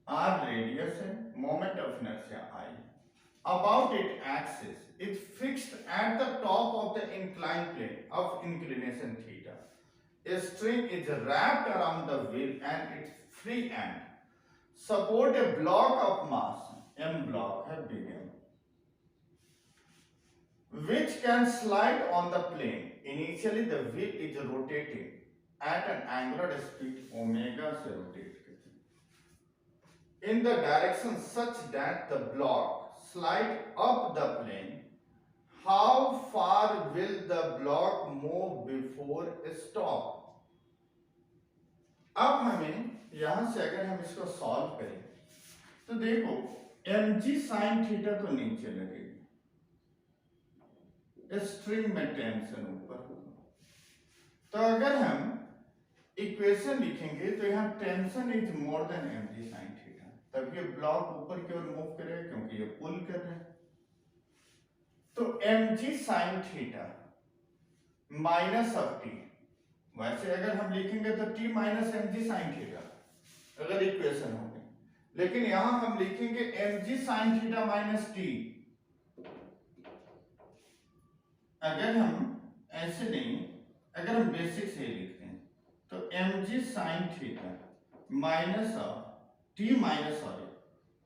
r radius है, moment of inertia i, about its axis is fixed at the top of the inclined plane of inclination theta. A string is wrapped around the wheel and its free end support a block of mass, m block है big M, which can slide on the plane. Initially the wheel is rotating at an angular speed omega से rotate करती है in the direction such that the block slide up the plane. How far will the block move before stop? अब हमें यहां से अगर हम इसको सॉल्व करें तो देखो mg sin थीटा तो नीचे लगेगी, स्ट्रिंग में टेंशन ऊपर होगा, तो अगर हम इक्वेशन लिखेंगे तो यहाँ tension is more than mg sin theta, तब ये ब्लॉक ऊपर की ओर मूव करेगा क्योंकि ये पुल कर रहे हैं। तो mg sin theta minus of t. वैसे अगर हम लिखेंगे तो टी माइनस एम जी साइन थीटा अगर इक्वेशन होगी, लेकिन यहां हम लिखेंगे एम जी साइन थीटा माइनस टी। अगर हम ऐसे नहीं, अगर हम बेसिक से लिखते हैं तो M G sine theta minus of T minus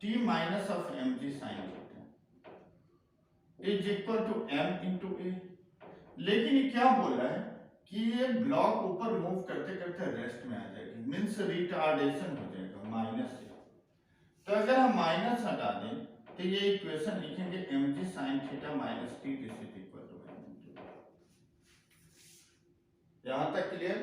T minus of M ji sine theta is equal to M into A. लेकिन ये क्या बोल रहा है कि ये ब्लॉक ऊपर मूव करते करते रेस्ट में आ जाएगी, मीन्स रिटार्डेशन हो जाएगा माइनस से। तो अगर हम माइनस हटा दें तो ये इक्वेशन लिखेंगे m ji sine theta minus t this is equal to m. यहां तक क्लियर?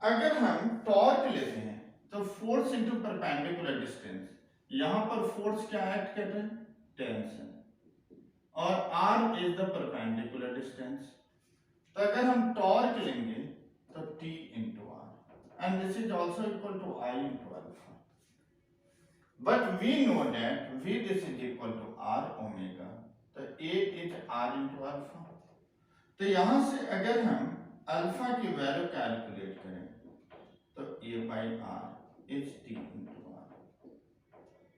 अगर हम टॉर्क लेते हैं तो फोर्स इनटू परपेंडिकुलर डिस्टेंस, यहां पर फोर्स क्या ऐड कर रहे हैं? टेंशन, और r is the perpendicular distance. तो अगर हम टॉर्क लेंगे तो T into r and this is also equal to I into alpha. But we know that V this is equal to R omega, तो A is R into alpha. तो यहां से अगर हम अल्फा की वैल्यू कैलकुलेट करें तो A by R is T into R।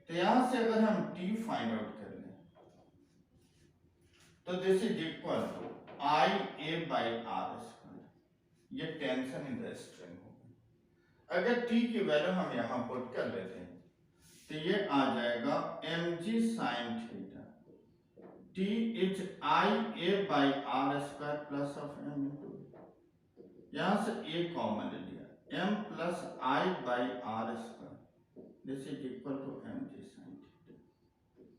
तो यहां से अगर हम T फाइंड आउट कर लें तो this is equal to I A by R square, ये टेंशन इन द स्ट्रिंग होगी। अगर T की वैल्यू हम यहां पुट कर लेते हैं तो ये आ जाएगा mg sin theta T is I A by R square plus of m into, यहां से A कॉमन ले लिया, m plus I by R square this is equal to mg sin theta,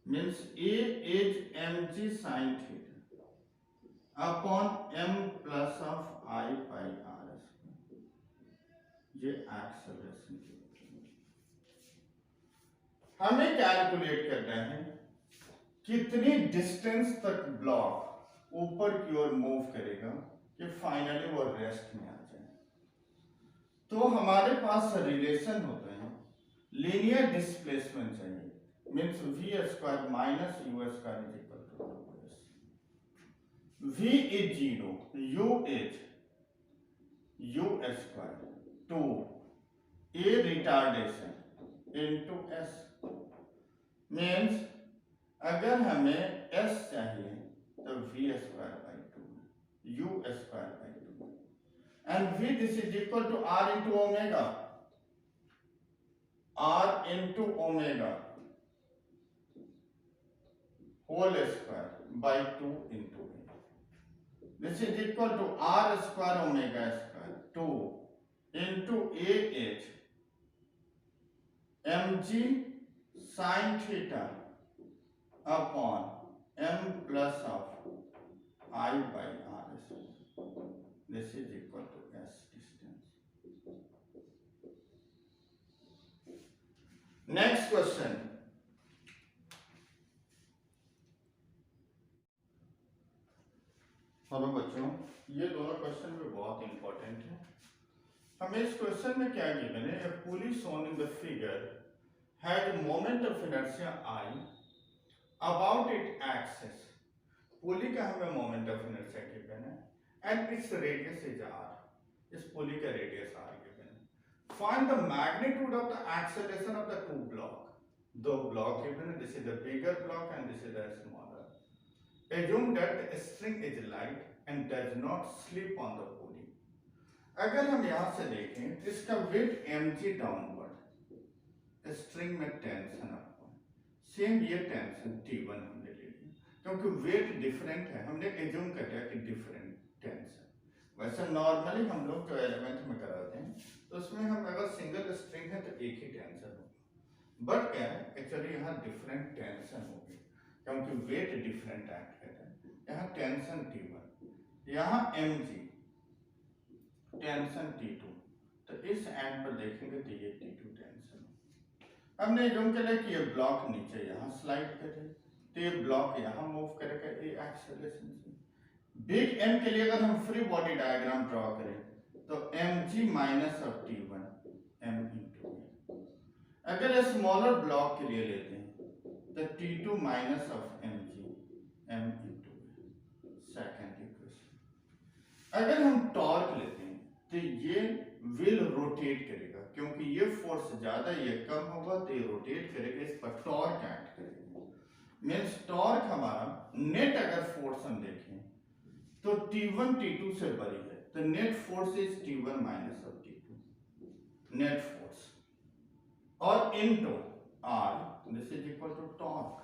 means A is mg sin theta upon m plus of I by R square, ये एक्सेलरेशन की। हमें कैलकुलेट करना है कितनी डिस्टेंस तक ब्लॉक ऊपर की ओर मूव करेगा कि फाइनली वो रेस्ट में आ जाए। तो हमारे पास रिलेशन होते हैं, लीनियर डिस्प्लेसमेंट चाहिए, means v square minus u square is equal to v is 0, u is u square to a retardation into s, means अगर हमें s चाहिए तो v square by 2 u square by 2 and v this is equal to r into omega, r into omega whole square by 2 into a, this is equal to r square omega square 2 into a is mg sin theta upon m plus of I by r square, this is equal to s distance. Next question, hello बच्चों, ये दोनों क्वेश्चन भी बहुत इंपॉर्टेंट है। हमें इस क्वेश्चन में क्या गिवन है, a pulley shown in the figure had moment of inertia I about its axis, पुली का हमें मोमेंट ऑफ इनर्शिया गिवन है and its radius is r, इस पुली का रेडियस r गिवन है। Find the magnitude of the acceleration of the two block, दो ब्लॉक गिवन है, this is the bigger block and this is the smaller. assume that the string is light and does not slip on the pulley। अगर हम यहां से देखें तो इसका वेट mg डाउनवर्ड, स्ट्रिंग में टेंशन अपॉन, सेम ये टेंशन T1 हमने ले ली क्योंकि वेट डिफरेंट है, हमने एज्यूम कर लिया कि डिफरेंट टेंशन। वैसे नॉर्मली हम लोग जो एलिमेंट में कराते हैं तो उसमें हम अगर सिंगल स्ट्रिंग है तो एक ही टेंशन होगा, बट क्या है एक्चुअली यहाँ डिफरेंट टेंशन होगी क्योंकि वेट डिफरेंट एक्ट कर रहा है। यहाँ टेंशन T1, यहाँ mg टेंशन T2, तो इस एंड पर देखेंगे तो ये T2 टेंशन। हमने एज्यूम कर लिया कि ये ब्लॉक नीचे यहाँ स्लाइड करे तो ये ब्लॉक यहाँ मूव करेगा ये एक्सेलरेशन से। बिग एम के लिए अगर हम फ्री बॉडी डायग्राम ड्रॉ करें तो mg minus of T1 m into A. अगर स्मॉलर ब्लॉक के लिए लेते हैं तो T2 minus of mg m into A, second equation. अगर हम टॉर्क लेते हैं तो ये विल रोटेट करेगा, क्योंकि ये फोर्स ज्यादा ये कम होगा तो ये रोटेट करेगा, इस पर टॉर्क एक्ट करेगा। मीन्स टॉर्क हमारा नेट अगर फोर्स हम देखें तो T1 T2 से बड़ी है, तो net force is T1 minus of T2 net force, और into R, this is equal to torque,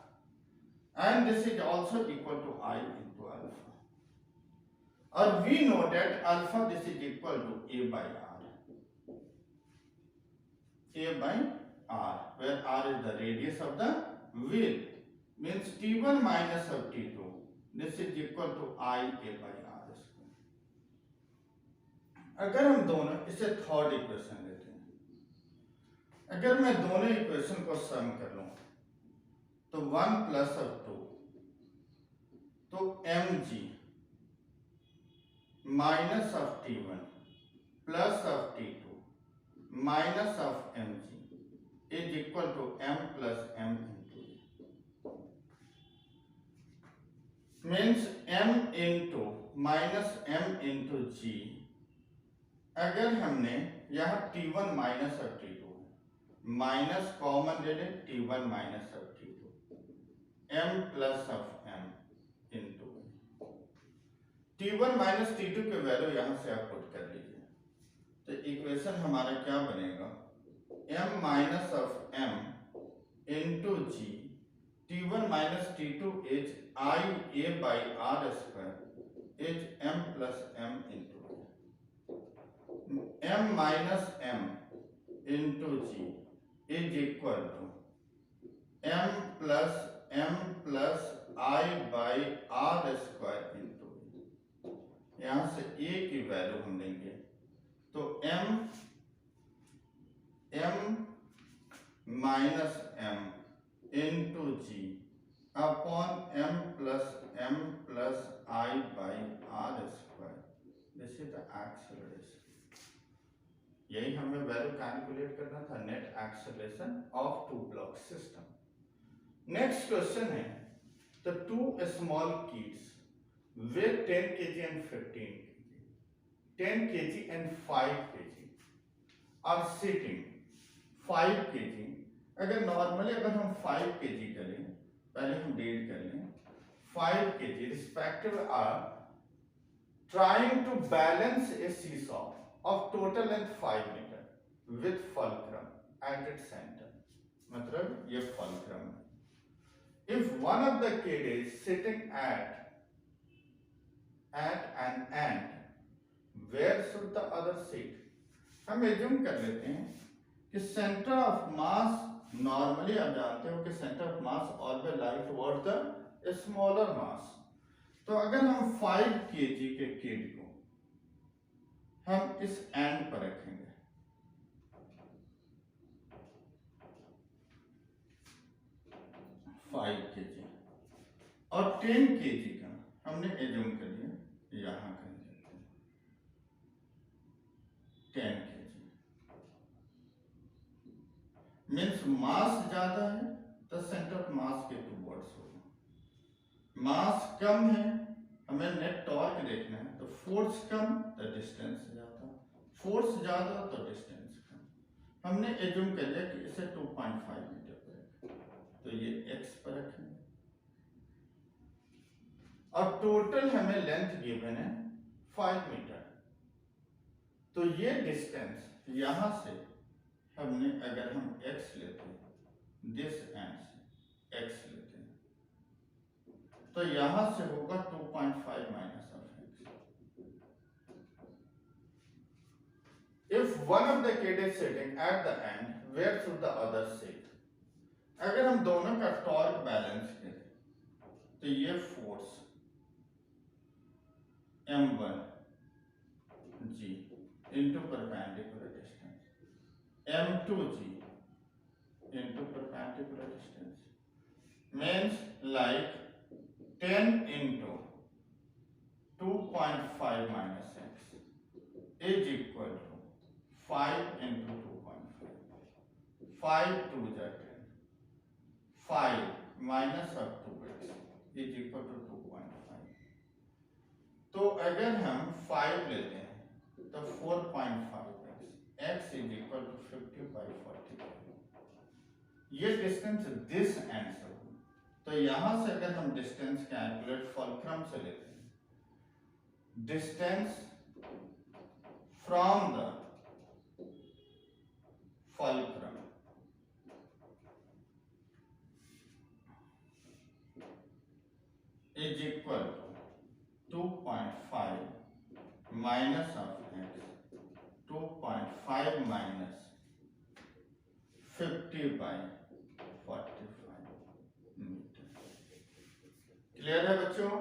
and this is also equal to I into alpha, or we know that alpha this is equal to A by R, A by R, where R is the radius of the wheel, means T1 minus of T2, this is equal to I A by R square. अगर हम दोनों इसे थर्ड इक्वेशन लेते हैं, अगर मैं दोनों इक्वेशन को सम कर लूं तो 1 प्लस ऑफ 2 तो mg minus of T1 plus of T2 minus of mg is equal to m plus m into e, means m into minus m into g। अगर हमने यहाँ T1 minus of T2 minus common ले लें, T1 minus of T2 m plus of m into T1 minus T2 के वैल्यू यहां से आप पुट कर लीजिए, तो इक्वेशन हमारा क्या बनेगा, m minus of m into g, T1 minus T2 is I A by R square is m plus m into m minus m into g is equal to m plus I by R square into, यहां से a की वैल्यू हम लेंगे तो m minus m into g upon m plus I by R square, this is the acceleration. यही हमें वैल्यू कैलकुलेट करना था, net acceleration of two block system. Next question है, the two small kids weigh 10 kg and 15 kg, 10 kg and 5 kg are sitting 5 kg। अगर नॉर्मली अगर हम 5 kg करें, पहले हम रीड कर लें, 5 kg respective are trying to balance a seesaw of total length 5 metre with fulcrum at its centre, मतलब ये फुलक्रम है। If one of the kid is sitting at an end, where should the other sit? हम एज्यूम कर लेते हैं कि सेंटर ऑफ मास, नॉर्मली आप जानते हो कि centre of mass always lie towards the smaller mass, तो अगर हम 5 kg के किड को हम इस एंड पर रखेंगे, फाइव kg, और 10 kg का हमने एज्यूम कर लिया यहां कर लेते हैं 10 kg, मीन्स मास ज्यादा है तो सेंटर ऑफ मास के टुवर्ड्स होगा, मास कम है हमें नेट टॉर्क देखना है, तो फोर्स कम तो डिस्टेंस ज्यादा, फोर्स ज्यादा तो डिस्टेंस कम। हमने एज्यूम कर लिया कि इसे 2.5 मीटर पर रखें, तो ये x पर रखेंगे, और टोटल हमें लेंथ गिवन है 5 मीटर, तो ये डिस्टेंस यहां से हमने अगर हम x लेते हैं, दिस एंड से x लेते हैं, तो यहां से होगा 2.5 minus of x। If one of the kid is sitting at the end, where should the other sit? अगर हम दोनों का टॉर्क बैलेंस करें तो ये force m1 g into perpendicular distance, m2 g into perpendicular distance, means like 10 into 2.5 minus x is equal to 5 into 2.5, 5 2 is 10, 5 minus of 2x is equal to 2.5। तो अगर हम 5 लेते हैं तो 4.5 x इज इक्वल टू 50/45, ये डिस्टेंस दिस एंड से। तो यहां से अगर हम डिस्टेंस कैलकुलेट फुलक्रम से लेते हैं, distance from the fulcrum is equal to 2.5 minus of x, 2.5 minus 50/45 metre. Clear है बच्चों?